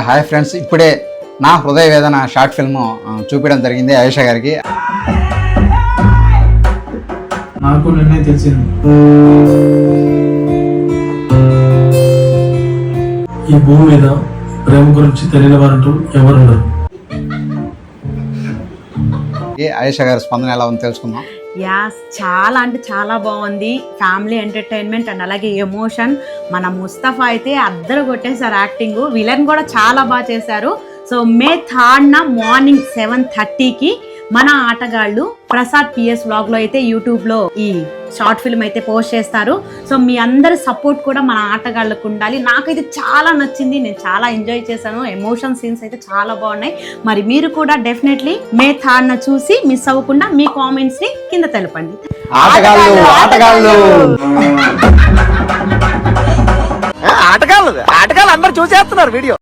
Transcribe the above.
Hi friends, ఇప్పుడే నా హృదయ వేదన షార్ట్ ఫిల్మ్ చూపించడం జరిగింది ఆయేషా గారికి. నాకు నిన్నే తెలిసింది ఈ భూమి మీద ప్రేమ గురించి తెలియని వారంటూ ఎవరుండరు. ఆయేషా గారి స్పందన ఎలా ఉందో తెలుసుకుందాం. యాస్, చాలా అంటే చాలా బాగుంది. ఫ్యామిలీ ఎంటర్టైన్మెంట్ అండ్ అలాగే ఎమోషన్. మన ముస్తఫా అయితే అద్దరు కొట్టేశారు యాక్టింగ్. విలన్ కూడా చాలా బాగా చేశారు. సో మే 3న మార్నింగ్ 7:30కి మన ఆటగాళ్ళు ప్రసాద్ PS వ్లాగ్ లో అయితే యూట్యూబ్ లో ఈ షార్ట్ ఫిల్మ్ అయితే పోస్ట్ చేస్తారు. సో మీ అందరి సపోర్ట్ కూడా మన ఆటగాళ్ళకు ఉండాలి. నాకైతే చాలా నచ్చింది, నేను చాలా ఎంజాయ్ చేశాను. ఎమోషన్ సీన్స్ అయితే చాలా బాగున్నాయి. మరి మీరు కూడా డెఫినెట్లీ మే 3న చూసి మిస్ అవ్వకుండా మీ కామెంట్స్ ని కింద తెలపండి. ఆటగాళ్ళు అందరు చూసేస్తున్నారు వీడియో.